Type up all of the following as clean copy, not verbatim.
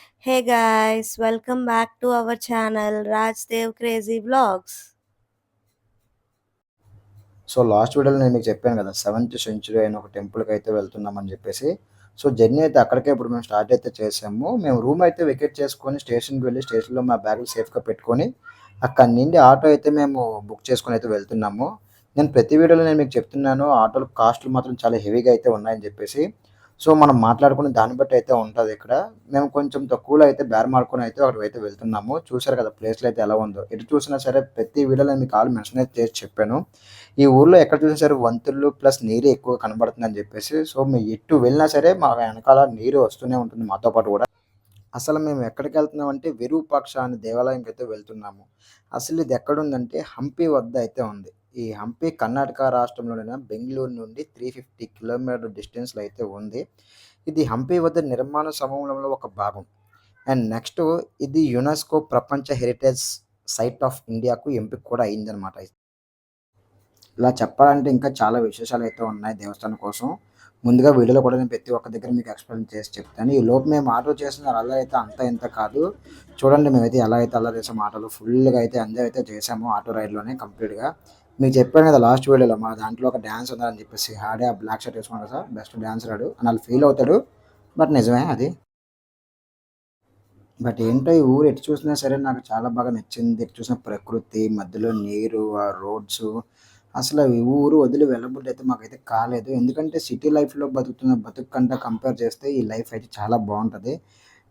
Hey guys, welcome back to our channel Rajdev Crazy Vlogs. So last వీడియోలో నేను మీకు చెప్పాను కదా, సెవెంత్ సెంచురీ అయిన ఒక టెంపుల్కి అయితే వెళ్తున్నామని చెప్పేసి. సో జర్నీ అయితే అక్కడికే ఇప్పుడు మేము స్టార్ట్ అయితే చేసాము. మేము రూమ్ అయితే వెకేట్ చేసుకొని స్టేషన్కి వెళ్ళి స్టేషన్లో మా బ్యాగులు సేఫ్గా పెట్టుకొని అక్కడి నుండి ఆటో అయితే మేము బుక్ చేసుకొని అయితే వెళ్తున్నాము. నేను ప్రతి వీడియోలో నేను మీకు చెప్తున్నాను, ఆటోలు కాస్ట్లు మాత్రం చాలా హెవీగా అయితే ఉన్నాయని చెప్పేసి. సో మనం మాట్లాడుకునే దాన్ని బట్టి అయితే ఉంటుంది ఇక్కడ. మేము కొంచెం తక్కువలో అయితే బేరమాడుకొని అయితే అక్కడికి వెళ్తున్నాము. చూసారు కదా ప్లేస్లో అయితే ఎలా ఉందో. ఎటు చూసినా సరే ప్రతి వీడియోలో నేను మీకు ఆల్ మెన్షన్ అయితే చేసి చెప్పాను. ఈ ఊర్లో ఎక్కడ చూసినా సరే వంతులు ప్లస్ నీరు ఎక్కువ కనబడుతుందని చెప్పేసి. సో మేము ఎటు వెళ్ళినా సరే మా వెనకాల నీరు వస్తూనే ఉంటుంది మాతో పాటు కూడా. అసలు మేము ఎక్కడికి వెళ్తున్నాం అంటే విరూపాక్ష అనే దేవాలయంకి అయితే వెళ్తున్నాము. అసలు ఇది ఎక్కడుందంటే హంపి వద్ద అయితే ఉంది. ఈ హంపి కర్ణాటక రాష్ట్రంలోని బెంగళూరు నుండి 350 కిలోమీటర్ డిస్టెన్స్లో అయితే ఉంది. ఇది హంపి వద్ద నిర్మాణ సమూహంలో ఒక భాగం. అండ్ నెక్స్ట్ ఇది యునెస్కో ప్రపంచ హెరిటేజ్ సైట్ ఆఫ్ ఇండియాకు ఎంపిక కూడా అయిందనమాట. ఇలా చెప్పాలంటే ఇంకా చాలా విశేషాలు అయితే ఉన్నాయి దేవస్థానం కోసం. ముందుగా వీడియోలో కూడా నేను ప్రతి ఒక్క దగ్గర మీకు ఎక్స్‌ప్లెయిన్ చేసి చెప్తాను. ఈలోపు మేము ఆటో చేసిన అల్లరి అయితే అంతా ఇంత కాదు. చూడండి మేమైతే ఎలా అయితే అల్లరి చేసామో ఆటోలో ఫుల్‌గా అయితే ఎంజాయ్ అయితే చేసాము ఆటో రైడ్‌లోనే కంప్లీట్‌గా. మీకు చెప్పాను కదా లాస్ట్ వీడియోలో మా దాంట్లో ఒక డాన్స్ ఉందని చెప్పేసి. ఆడే ఆ బ్లాక్ షర్ట్ వేసుకున్నాడు కదా బెస్ట్ డాన్సర్ ఆడు అని ఆళ్ళు ఫీల్ అవుతాడు. బట్ నిజమే అది. బట్ ఏంటో ఈ ఊరు ఎటు చూసినా సరే నాకు చాలా బాగా నచ్చింది. ఎటు చూసినా ప్రకృతి, మధ్యలో నీరు, ఆ రోడ్సు అసలు ఈ ఊరు వదిలి వెళ్ళబుద్ధి మాకైతే కాలేదు. ఎందుకంటే సిటీ లైఫ్‌లో బతుకుతున్న బతుకు కంటే కంపేర్ చేస్తే ఈ లైఫ్ అయితే చాలా బావుంటది.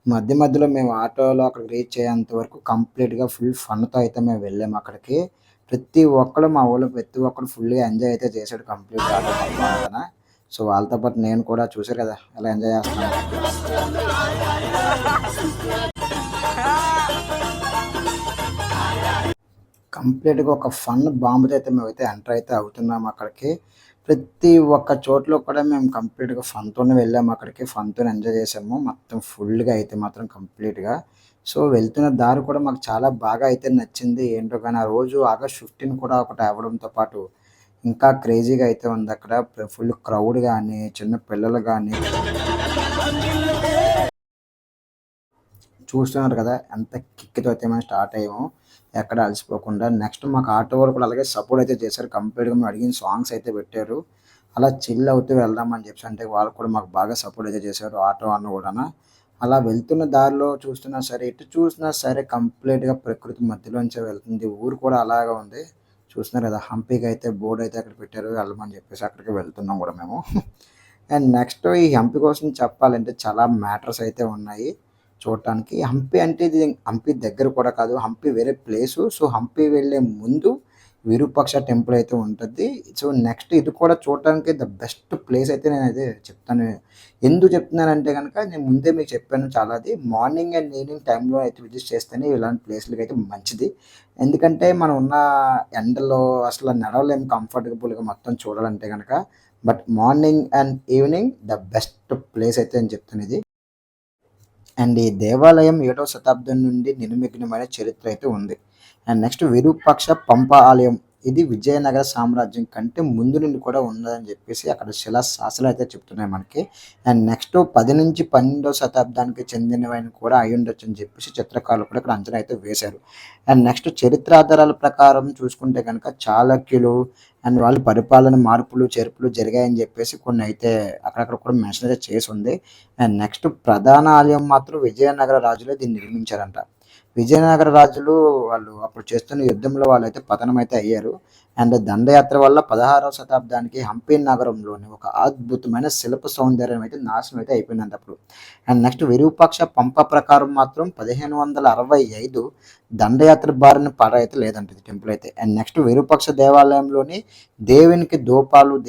మధ్య మధ్యలో మేము ఆటోలో అక్కడికి రీచ్ అయ్యేంత వరకు కంప్లీట్‌గా ఫుల్ ఫన్‌తో అయితే మేము వెళ్ళాము అక్కడికి. ప్రతి ఒక్కళ్ళు మా ఊళ్ళో ప్రతి ఒక్కడు ఫుల్‌గా ఎంజాయ్ అయితే చేశాడు కంప్లీట్‌గా ఆటో మొత్తం అంతాన. సో వాళ్ళతో పాటు నేను కూడా చూసారు కదా! ఎలా ఎంజాయ్ చేస్తున్నానో. కంప్లీట్‌గా ఒక ఫన్ బాంబ్‌తో అయితే మేమైతే ఎంటర్ అయితే అవుతున్నాము అక్కడికి. ప్రతి ఒక్క చోట్లో కూడా మేము కంప్లీట్‌గా ఫన్‌తోనే వెళ్ళాము అక్కడికి. ఫన్‌తోనే ఎంజాయ్ చేసాము. మొత్తం ఫుల్‌గా అయితే మాత్రం కంప్లీట్‌గా. సో వెళ్తున్న దారి కూడా మాకు చాలా బాగా అయితే నచ్చింది. ఏంటో గాని ఆ రోజు ఆగస్ట్ 15 కూడా ఒకటి అవ్వడంతో పాటు ఇంకా క్రేజీగా అయితే ఉందక్కడ. ఫుల్ క్రౌడ్ గాని, చిన్న పిల్లలు గాని చూస్తున్నారు కదా! ఎంత కిక్‌తో అయితే మేము స్టార్ట్ అయ్యామో. ఎక్కడ అలసిపోకుండా. నెక్స్ట్ మాకు ఆటో వాళ్ళు కూడా అలాగే సపోర్ట్ అయితే చేశారు. కంప్లీట్‌గా మేము అడిగిన సాంగ్స్ అయితే పెట్టారు. అలా చిల్ అవుతూ వెళ్దాం అని చెప్పేసి అంటే వాళ్ళు కూడా మాకు బాగా సపోర్ట్ అయితే చేశారు ఆటో అన్న కూడాన. అలా వెళ్తున్న దారిలో చూస్తున్నా సరే, ఎటు చూసినా సరే కంప్లీట్‌గా ప్రకృతి మధ్యలోంచే వెళ్తుంది. ఊరు కూడా అలాగే ఉంది. చూస్తున్నారు కదా! హంపీకి అయితే బోర్డ్ అయితే అక్కడ పెట్టారు వెళ్ళమని చెప్పేసి అక్కడికి వెళ్తున్నాం కూడా మేము. అండ్ నెక్స్ట్ ఈ హంపి కోసం చెప్పాలంటే చాలా మ్యాటర్స్ అయితే ఉన్నాయి చూడటానికి. హంపి అంటే ఇది హంపి దగ్గర కూడా కాదు. హంపి వేరే ప్లేసు. సో, హంపి వెళ్ళే ముందు విరూపాక్ష టెంపుల్ అయితే ఉంటది. సో, నెక్స్ట్ ఇది కూడా చూడటానికి ద బెస్ట్ ప్లేస్ అయితే నేనైతే చెప్తాను. ఎందుకు చెప్తున్నానంటే గనక నేను ముందే మీకు చెప్పాను చాలాది. మార్నింగ్ అండ్ ఈవినింగ్ టైంలో అయితే విజిట్ చేస్తేనే ఇలాంటి ప్లేస్‌లకైతే మంచిది. ఎందుకంటే మనం ఉన్న ఎండలో అసలు నడవలేము కంఫర్టబుల్‌గా మొత్తం చూడాలంటే గనక. But morning and evening the best place అయితే అని చెప్తాను ఇది. అండ్ ఈ దేవాలయం 7వ శతాబ్దం నుండి నిర్విఘ్నమైన చరిత్ర అయితే ఉంది. అండ్ నెక్స్ట్ విరూపాక్ష పంప ఆలయం. ఇది విజయనగర సామ్రాజ్యం కంటే ముందు నుండి కూడా ఉన్నదని చెప్పేసి అక్కడ శిలా శాసనాలు అయితే చెప్తున్నాయి మనకి. అండ్ నెక్స్ట్ 10-12వ శతాబ్దానికి చెందినవని కూడా అయ్యుండొచ్చు అని చెప్పేసి చిత్రకారులు కూడా ఇక్కడ అంచనా అయితే వేశారు. అండ్ నెక్స్ట్ చరిత్రాధారాల ప్రకారం చూసుకుంటే కనుక చాళక్యులు అండ్ వాళ్ళ పరిపాలన మార్పులు, చేర్పులు జరిగాయని చెప్పేసి కొన్ని అయితే అక్కడక్కడ కూడా మెన్షన్ అయితే చేసుంది. అండ్ నెక్స్ట్ ప్రధాన ఆలయం మాత్రం విజయనగర రాజులే దీన్ని నిర్మించారంట. విజయనగర రాజులు వాళ్ళు అప్పుడు చేస్తున్న యుద్ధంలో వాళ్ళైతే పతనమైతే అయ్యారు. అండ్ దండయాత్ర వల్ల 16వ శతాబ్దానికి హంపి నగరంలోని ఒక అద్భుతమైన శిల్ప సౌందర్యం అయితే నాశనం అయితే అయిపోయిందంట అప్పుడు. అండ్ నెక్స్ట్ విరూపాక్ష పంప ప్రకారం మాత్రం 1565 దండయాత్ర బారిన పడైతే లేదంట ఇది టెంపుల్ అయితే. అండ్ నెక్స్ట్ విరూపాక్ష దేవాలయంలోని దేవునికి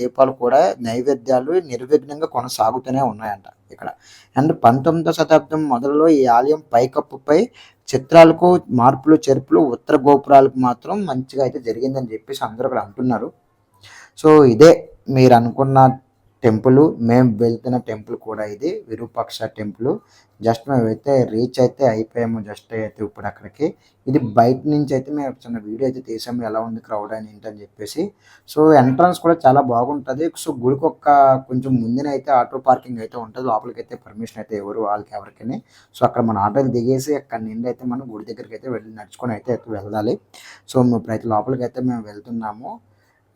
దీపాలు కూడా నైవేద్యాలు నిర్విఘ్నంగా కొనసాగుతూనే ఉన్నాయంట ఇక్కడ. అండ్ 19వ శతాబ్దం మొదలలో ఈ ఆలయం పైకప్పుపై చిత్రాలకు మార్పులు, చేర్పులు ఉత్తర గోపురాలకు మాత్రం మంచిగా అయితే జరిగిందని చెప్పేసి అందరూ అక్కడ అంటున్నారు. సో, ఇదే మీరనుకున్న టెంపుల్. మేము వెళ్తున్న టెంపుల్ కూడా ఇది విరూపాక్ష టెంపుల్. జస్ట్ మేమైతే రీచ్ అయితే అయిపోయాము. జస్ట్ అయితే ఇప్పుడు అక్కడికి. ఇది బయట నుంచి అయితే మేము చిన్న వీడియో అయితే తీసాము. ఎలా ఉంది క్రౌడ్ అని ఏంటని చెప్పేసి. సో ఎంట్రన్స్ కూడా చాలా బాగుంటుంది. సో గుడికి కొంచెం ముందున అయితే ఆటో పార్కింగ్ అయితే ఉంటుంది. లోపలికి అయితే పర్మిషన్ అయితే ఎవరు వాళ్ళకి ఎవరికని. సో అక్కడ మన ఆటోలు దిగేసి అక్కడ నుండి అయితే మనం గుడి దగ్గరికి అయితే వెళ్ళి నడుచుకొని అయితే వెళ్ళాలి. సో ఇప్పుడైతే లోపలికి అయితే మేము వెళ్తున్నాము.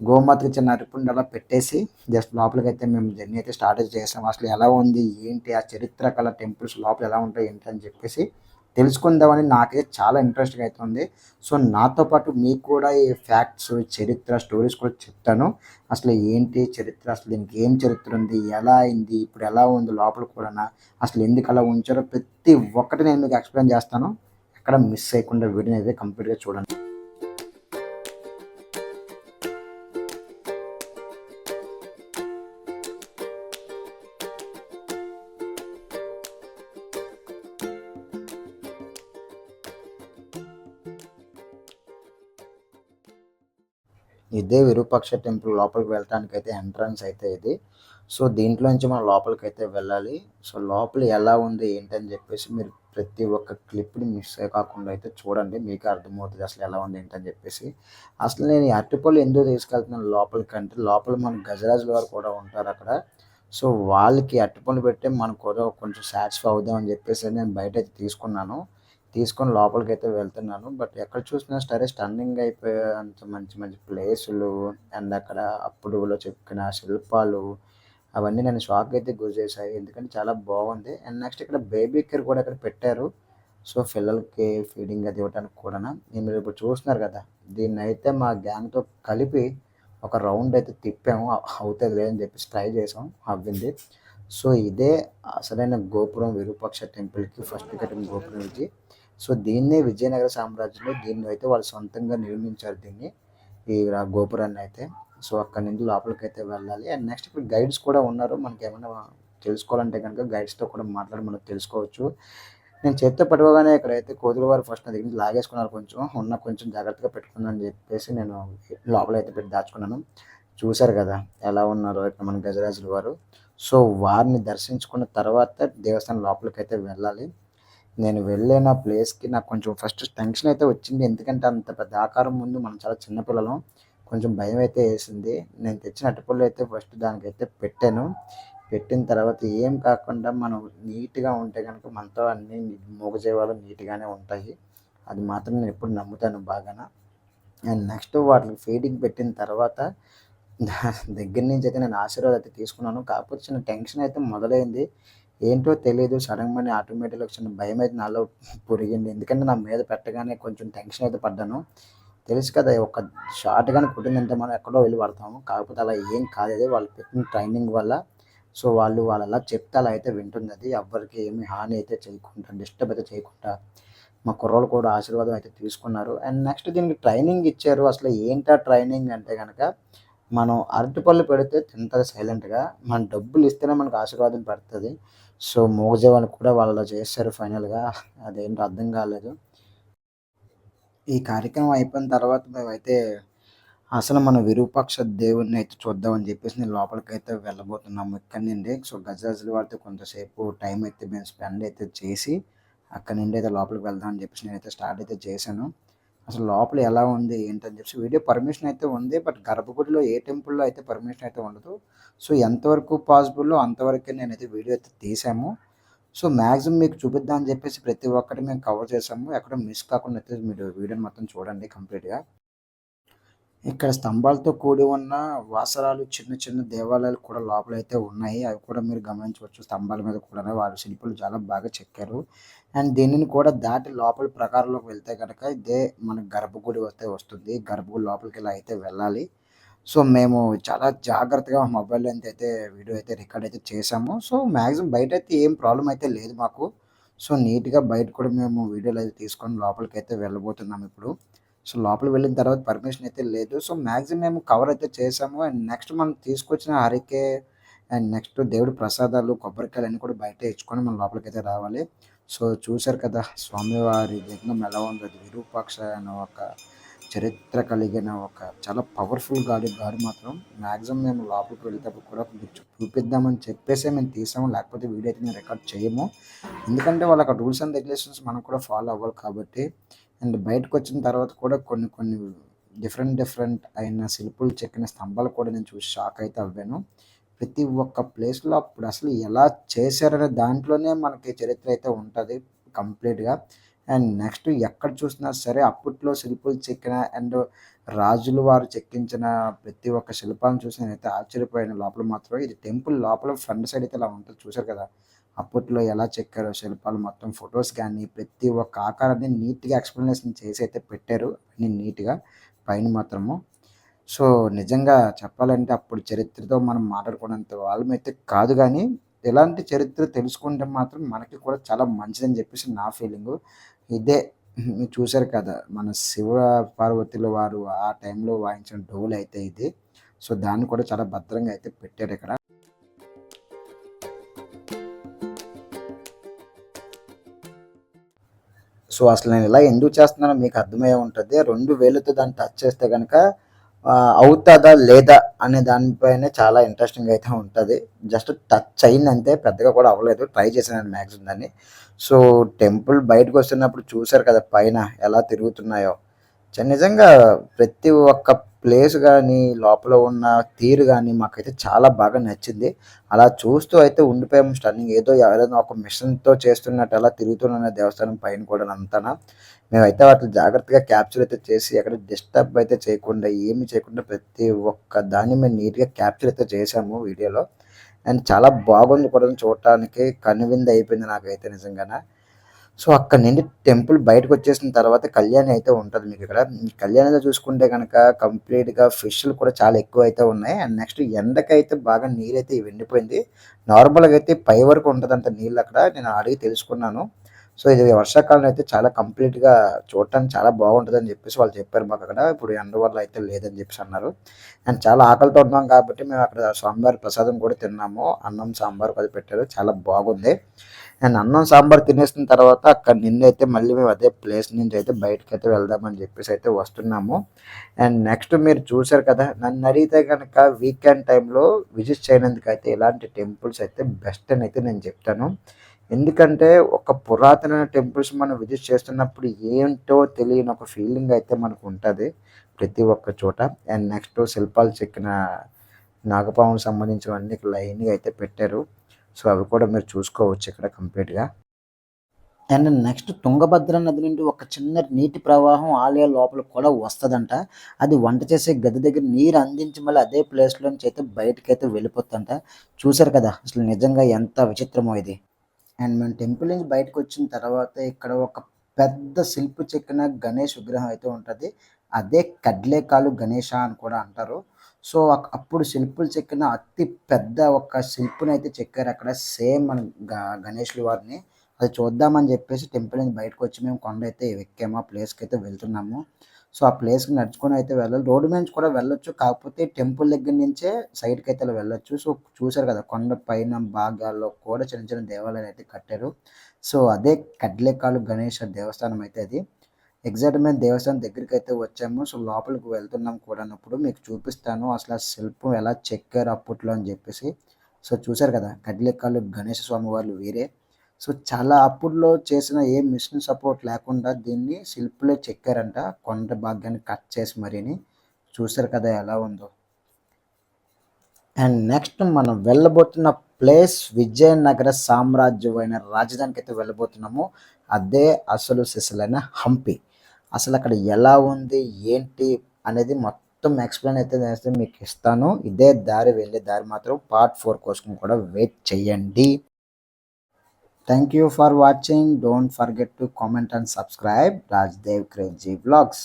గోమాతకి చిన్న అరటిపండు అలా పెట్టేసి జస్ట్ లోపలికైతే మేము జర్నీ అయితే స్టార్ట్ అయితే చేసాం. అసలు ఎలా ఉంది ఏంటి ఆ చరిత్ర కల టెంపుల్స్ లోపల ఎలా ఉంటాయి ఏంటి అని చెప్పేసి తెలుసుకుందామని నాకైతే చాలా ఇంట్రెస్ట్గా అయితే ఉంది. సో నాతో పాటు మీకు కూడా ఈ ఫ్యాక్ట్స్ చరిత్ర స్టోరీస్ కూడా చెప్తాను. అసలు ఏంటి చరిత్ర, అసలు దీనికి ఏం చరిత్ర ఉంది, ఎలా అయింది, ఇప్పుడు ఎలా ఉంది లోపల కూడా, అసలు ఎందుకు అలా ఉంచారో ప్రతి ఒక్కటి నేను మీకు ఎక్స్ప్లెయిన్ చేస్తాను. ఎక్కడ మిస్ చేయకుండా వీడియోని అయితే కంప్లీట్గా చూడండి. ఇదే విరూపాక్ష టెంపుల్ లోపలికి వెళ్ళటానికైతే ఎంట్రన్స్ అయితే ఇది. సో దీంట్లో నుంచి మనం లోపలికైతే వెళ్ళాలి. సో లోపల ఎలా ఉంది ఏంటని చెప్పేసి మీరు ప్రతి ఒక్క క్లిప్‌ని మిస్ కాకుండా అయితే చూడండి. మీకే అర్థమవుతది అసలు ఎలా ఉంది ఏంటని చెప్పేసి. అసలు నేను ఈ అరటిపళ్ళు ఎందుకు తీసుకెళ్తున్నాను లోపలికంటే, లోపల మన గజరాజుల వారు కూడా ఉంటారక్కడ. సో వాళ్ళకి అరటిపళ్ళు పెడితే మనం కూడా కొంచెం సాటిస్ఫై అవుదాం అని చెప్పేసి నేను బయటైతే తీసుకున్నాను. తీసుకొని లోపలికైతే వెళ్తున్నాను. బట్ ఎక్కడ చూసినా సరే స్టన్నింగ్ అయిపోయేంత మంచి మంచి ప్లేసులు అండ్ అక్కడ అప్పుడులో చెక్కిన శిల్పాలు అవన్నీ నన్ను షాక్ అయితే గురిచేశాయి. ఎందుకంటే చాలా బాగుంది. అండ్ నెక్స్ట్ ఇక్కడ బేబీ కేర్ కూడా ఇక్కడ పెట్టారు. సో పిల్లలకి ఫీడింగ్ అది ఇవ్వడానికి కూడాను. మీరు ఇప్పుడు చూస్తున్నారు కదా! దీన్నైతే మా గ్యాంగ్‌తో కలిపి ఒక రౌండ్ అయితే తిప్పాము. అవుతదిలే అని చెప్పేసి ట్రై చేసాం. అవ్వింది. సో ఇదే అసలైన గోపురం విరూపాక్ష టెంపుల్‌కి ఫస్ట్ కట్టిన గోపురం ఇది. సో దీన్నే విజయనగర సామ్రాజ్యంలో దీన్ని అయితే వాళ్ళు సొంతంగా నిర్మించారు దీన్ని. ఈ గోపురాన్ని అయితే. సో అక్కడి నుండి లోపలికైతే వెళ్ళాలి. అండ్ నెక్స్ట్ ఇప్పుడు గైడ్స్ కూడా ఉన్నారు. మనకేమన్నా తెలుసుకోవాలంటే గనుక గైడ్స్‌తో కూడా మాట్లాడి మనం తెలుసుకోవచ్చు. నేను చేత్తో పట్టుకోగానే ఇక్కడైతే కోతుల వారు ఫస్ట్ నా దగ్గర నుంచి లాగేసుకున్నారు కొంచెం. కొంచెం జాగ్రత్తగా పెట్టుకుందని చెప్పేసి నేను లోపలైతే పెట్టి దాచుకున్నాను. చూసారు కదా! ఎలా ఉన్నారో ఇక్కడ మన గజరాజుల వారు. సో వారిని దర్శించుకున్న తర్వాత దేవస్థానం లోపలికైతే వెళ్ళాలి. నేను వెళ్ళిన ప్లేస్‌కి నాకు కొంచెం ఫస్ట్ టెన్షన్ అయితే వచ్చింది. ఎందుకంటే అంత పెద్ద ఆకారం ముందు మనం చాలా చిన్న పిల్లలం. కొంచెం భయమైతే యేసింది. నేను తెచ్చిన అరటిపళ్ళు అయితే ఫస్ట్ దానికైతే పెట్టాను. పెట్టిన తర్వాత ఏం కాకుండా మనం నీట్‌గా ఉంటే గనుక మనతో అన్నీ మూగజీవాలు నీట్‌గానే ఉంటాయి. అది మాత్రం నేను ఎప్పుడు నమ్ముతాను బాగాన. అండ్ నెక్స్ట్ వాటికి ఫీడింగ్ పెట్టిన తర్వాత దగ్గర నుంచి అయితే నేను ఆశీర్వాదం అయితే తీసుకున్నాను. కాకపోతే చిన్న టెన్షన్ అయితే మొదలైంది. ఏంటో తెలీదు సడన్‌గానే ఆటోమేటిక్‌గా చిన్న భయమైతే నాలో పొరిగింది. ఎందుకంటే నా మీద పెట్టగానే కొంచెం టెన్షన్ అయితే పడ్డాను. తెలుసు కదా! ఒక షాట్ గాని కొట్టిందంటే మనం ఎక్కడో వెళ్లి పడతాము. కాకపోతే అలా ఏం కాదది. వాళ్ళు పెట్టిన ట్రైనింగ్ వల్ల సో వాళ్ళలా చెప్తే అలా అయితే వింటుందది. ఎవ్వరికీ ఏమి హాని అయితే చేయకుండా, డిస్టర్బ్ అయితే చేయకుండా మా కుర్రోళ్ళు కూడా ఆశీర్వాదం అయితే తీసుకున్నారు. అండ్ నెక్స్ట్ దీనికి ట్రైనింగ్ ఇచ్చారు. అసలు ఏంటా ట్రైనింగ్ అంటే గనక మనం అరటిపళ్ళు పెడితే తింటది సైలెంట్‌గా. మనం డబ్బులిస్తేనే మనకు ఆశీర్వాదం పెడతది. సో మూగజీవానికి కూడా వాళ్ళు అలా చేశారు ఫైనల్‌గా. అదేంటో అర్థం కాలేదు. ఈ కార్యక్రమం అయిపోయిన తర్వాత మేమైతే అసలు మన విరూపాక్ష దేవుడిని అయితే చూద్దామని చెప్పేసి నేను లోపలికైతే వెళ్ళబోతున్నాము ఇక్కడి నుండి. సో గజరాజుల వారితో కొంతసేపు టైం అయితే మేము స్పెండ్ అయితే చేసి అక్కడి నుండి అయితే లోపలికి వెళ్దాం అని చెప్పేసి నేనైతే స్టార్ట్ అయితే చేశాను. అసలు లోపల ఎలా ఉంది ఏంటని చెప్పేసి వీడియో పర్మిషన్ అయితే ఉంది. బట్ గర్భగుడిలో ఏ టెంపుల్‌లో అయితే పర్మిషన్ అయితే ఉండదు. సో ఎంతవరకు పాసిబుల్లో అంతవరకే నేనైతే వీడియో అయితే తీసాము. సో మాక్సిమం మీకు చూపిద్దాం అని చెప్పేసి ప్రతి ఒక్కటి మేము కవర్ చేసాము. ఎక్కడ మిస్ కాకుండా అయితే మీరు వీడియోని మొత్తం చూడండి కంప్లీట్‌గా. ఇక్కడ స్తంభాలతో కూడి ఉన్న వాసరాలు చిన్న చిన్న దేవాలయాలు కూడా లోపలైతే ఉన్నాయి. అవి కూడా మీరు గమనించవచ్చు. స్తంభాల మీద కూడా వారి శిల్పులు చాలా బాగా చెక్కారు. అండ్ దీనిని కూడా దాటి లోపల ప్రకారంలోకి వెళ్తే గనక ఇదే మన గర్భగుడి అయితే వస్తుంది. గర్భగుడి లోపలికి ఇలా అయితే వెళ్ళాలి. సో మేము చాలా జాగ్రత్తగా మొబైల్‌లో అయితే వీడియో అయితే రికార్డ్ అయితే చేశాము. సో మాక్సిమం బయటైతే ఏం ప్రాబ్లమ్ అయితే లేదు మాకు. సో నీట్‌గా బయట కూడా మేము వీడియోలు అయితే తీసుకొని లోపలికైతే వెళ్ళబోతున్నాం ఇప్పుడు. సో లోపలికి వెళ్ళిన తర్వాత పర్మిషన్ అయితే లేదు. సో మాక్సిమం మేము కవర్ అయితే చేసాము. అండ్ నెక్స్ట్ మనం తీసుకొచ్చిన హరికే అండ్ నెక్స్ట్ దేవుడి ప్రసాదాలు, కొబ్బరికాయలు అన్నీ కూడా బయటే ఇచ్చుకొని మనం లోపలికైతే రావాలి. సో చూసారు కదా! స్వామివారి లింగం ఎలా ఉందో అది విరూపాక్ష అనే ఒక చరిత్ర కలిగిన ఒక చాలా పవర్ఫుల్ గాడి మాత్రం మ్యాక్సిమం మేము లోపలికి వెళ్ళేటప్పుడు కూడా మీకు చూపిద్దామని చెప్పేసే మేము తీసాము, లేకపోతే వీడియో అయితే మేము రికార్డ్ చేయము. ఎందుకంటే వాళ్ళకి రూల్స్ అండ్ రెగ్యులేషన్స్ మనం కూడా ఫాలో అవ్వాలి కాబట్టి. అండ్ బయటకు వచ్చిన తర్వాత కూడా కొన్ని కొన్ని డిఫరెంట్ అయిన శిల్పులు చెక్కిన స్తంభాలు కూడా నేను చూసి షాక్ అయితే అవ్వాను. ప్రతి ఒక్క ప్లేస్లో అప్పుడు అసలు ఎలా చేశారనే దాంట్లోనే మనకి చరిత్ర అయితే ఉంటుంది కంప్లీట్గా. అండ్ నెక్స్ట్ ఎక్కడ చూసినా సరే అప్పట్లో శిల్పులు చెక్కిన అండ్ రాజులు వారు చెక్కించిన ప్రతి ఒక్క శిల్పాలను చూసి నేనైతే ఆశ్చర్యపోయాను. లోపల మాత్రం ఇది టెంపుల్ లోపల ఫ్రంట్ సైడ్ అయితే ఇలా ఉంటుంది, చూసారు కదా అప్పట్లో ఎలా చెక్కారో శిల్పాలు మొత్తం ఫొటోస్ కానీ ప్రతి ఒక్క ఆకారాన్ని నీట్గా ఎక్స్ప్లెనేషన్ చేసి అయితే పెట్టారు అన్ని నీట్గా పైన మాత్రము. సో నిజంగా చెప్పాలంటే అప్పుడు చరిత్రతో మనం మాట్లాడుకున్నంత వాళ్ళమైతే కాదు, కానీ ఇలాంటి చరిత్ర తెలుసుకుంటే మాత్రం మనకి కూడా చాలా మంచిదని చెప్పేసి నా ఫీలింగు. ఇదే మీరు చూశారు కదా మన శివ పార్వతుల వారు ఆ టైంలో వాయించిన డోలు అయితే ఇది. సో దాన్ని కూడా చాలా భద్రంగా అయితే పెట్టారు ఇక్కడ. సో అసలు నేను ఇలా ఎందుకు చేస్తున్నానో మీకు అర్థమయ్యే ఉంటుంది. 2 వేళ్ళతో దాన్ని టచ్ చేస్తే కనుక అవుతుందా లేదా అనే దానిపైనే చాలా ఇంట్రెస్టింగ్ అయితే ఉంటుంది. జస్ట్ టచ్ అయింది అంతే, పెద్దగా కూడా అవ్వలేదు. ట్రై చేశాను మ్యాక్సిమం దాన్ని. సో టెంపుల్ బయటకు వస్తున్నప్పుడు చూశారు కదా పైన ఎలా తిరుగుతున్నాయో. నిజంగా ప్రతి ఒక్క ప్లేస్ కానీ లోపల ఉన్న తీరు కానీ మాకైతే చాలా బాగా నచ్చింది. అలా చూస్తూ అయితే ఉండిపోయాము స్టన్నింగ్. ఏదో ఎవరైనా ఒక మిషన్తో చేస్తున్నట్టు అలా తిరుగుతున్న దేవస్థానం పైన కూడా అంతనా. మేమైతే వాటిని జాగ్రత్తగా క్యాప్చర్ అయితే చేసి ఎక్కడ డిస్టర్బ్ అయితే చేయకుండా ఏమి చేయకుండా ప్రతి ఒక్క దాన్ని మేము నీట్గా క్యాప్చర్ అయితే చేసాము వీడియోలో. అండ్ చాలా బాగుంది కూడా చూడటానికి, కనువిందు అయిపోయింది నాకైతే నిజంగానే. సో అక్కడి నుండి టెంపుల్ బయటకు వచ్చేసిన తర్వాత కళ్యాణి అయితే ఉంటుంది మీకు ఇక్కడ. కళ్యాణిలో చూసుకుంటే కనుక కంప్లీట్గా ఫిష్లు కూడా చాలా ఎక్కువ అయితే ఉన్నాయి. అండ్ నెక్స్ట్ ఎండకైతే బాగా నీరైతే ఎండిపోయింది. నార్మల్గా అయితే పై వరకు ఉంటుందంట నీళ్ళు అక్కడ, నేను అడిగి తెలుసుకున్నాను. సో ఇది వర్షాకాలం అయితే చాలా కంప్లీట్గా చూడటానికి చాలా బాగుంటుందని చెప్పేసి వాళ్ళు చెప్పారు మాకు అక్కడ. ఇప్పుడు ఎండ వల్ల అయితే లేదని చెప్పేసి అన్నారు. అండ్ చాలా ఆకలితో ఉన్నాం కాబట్టి మేము అక్కడ స్వామివారి ప్రసాదం కూడా తిన్నాము. అన్నం సాంబార్ అది పెట్టారు, చాలా బాగుంది. అండ్ అన్నం సాంబార్ తినేసిన తర్వాత అక్కడ నిన్నైతే మళ్ళీ మేము అదే ప్లేస్ నుంచి అయితే బయటకు అయితే వెళ్దామని చెప్పేసి అయితే వస్తున్నాము. అండ్ నెక్స్ట్ మీరు చూసారు కదా, నన్ను అడిగితే కనుక వీకెండ్ టైంలో విజిట్ చేయనందుకు అయితే ఇలాంటి టెంపుల్స్ అయితే బెస్ట్ అని అయితే నేను చెప్తాను. ఎందుకంటే ఒక పురాతన టెంపుల్స్ మనం విజిట్ చేస్తున్నప్పుడు ఏంటో తెలియని ఒక ఫీలింగ్ అయితే మనకు ఉంటుంది ప్రతి ఒక్క చోట. అండ్ నెక్స్ట్ శిల్పాలు చెక్కిన నాగపాముకు సంబంధించినవన్నీ లైన్గా అయితే పెట్టారు. సో అవి కూడా మీరు చూసుకోవచ్చు ఇక్కడ కంప్లీట్గా. అండ్ నెక్స్ట్ తుంగభద్ర నది నుండి ఒక చిన్న నీటి ప్రవాహం ఆలయ లోపల కూడా వస్తుందంట. అది వంట చేసే గది దగ్గర నీరు అందించి మళ్ళీ అదే ప్లేస్లోంచి అయితే బయటకైతే వెళ్ళిపోతుందంట. చూసారు కదా అసలు నిజంగా ఎంత విచిత్రమో ఇది. అండ్ మేము టెంపుల్ నుంచి బయటకు వచ్చిన తర్వాత ఇక్కడ ఒక పెద్ద శిల్పు చెక్కిన గణేష్ విగ్రహం అయితే ఉంటుంది. అదే కడ్లేకాలు గణేష అని కూడా అంటారు. సో అప్పుడు శిల్పులు చెక్కిన అతి పెద్ద ఒక శిల్పుని అయితే చెక్కారు అక్కడ, సేమ్ మన గణేష్ల వారిని. అది చూద్దామని చెప్పేసి టెంపుల్ నుంచి బయటకు వచ్చి మేము కొండ అయితే ఎక్కాము, ఆ ప్లేస్కి అయితే వెళ్తున్నాము. సో ఆ ప్లేస్కి నడుచుకొని అయితే వెళ్ళాలి, రోడ్డు నుంచి కూడా వెళ్ళొచ్చు, కాకపోతే టెంపుల్ దగ్గర నుంచే సైడ్కి అయితే అలా వెళ్ళొచ్చు. సో చూసారు కదా కొండ పైన భాగాల్లో కూడా చిన్న చిన్న దేవాలయాలు అయితే కట్టారు. సో అదే కడ్లేకాలు గణేష్ దేవస్థానం అయితే అది. ఎగ్జాక్ట్ మేము దేవస్థానం దగ్గరికి అయితే వచ్చాము. సో లోపలికి వెళ్తున్నాం కూడా, అన్నప్పుడు మీకు చూపిస్తాను అసలు ఆ శిల్పం ఎలా చెక్కారు అప్పట్లో అని చెప్పేసి. సో చూసారు కదా కడ్లేకాలు గణేష స్వామి వాళ్ళు వేరే. సో చాలా అప్పుడులో చేసిన ఏ మిషన్ సపోర్ట్ లేకుండా దీన్ని శిల్పులే చెక్కారంట, కొండ భాగ్యాన్ని కట్ చేసి మరీని. చూసారు కదా ఎలా ఉందో. అండ్ నెక్స్ట్ మనం వెళ్ళబోతున్న ప్లేస్ విజయనగర సామ్రాజ్యమైన రాజధానికి అయితే వెళ్ళబోతున్నాము. అదే అసలు సిసలైన హంపి. అసలు అక్కడ ఎలా ఉంది ఏంటి అనేది మొత్తం ఎక్స్ప్లెయిన్ అయితే చేస్తే మీకు ఇస్తాను. ఇదే దారి వెళ్ళే దారి మాత్రం పార్ట్ 4 కోసం కూడా వెయిట్ చేయండి. Thank you for watching. Don't forget to comment and subscribe Rajdev Crazy Vlogs.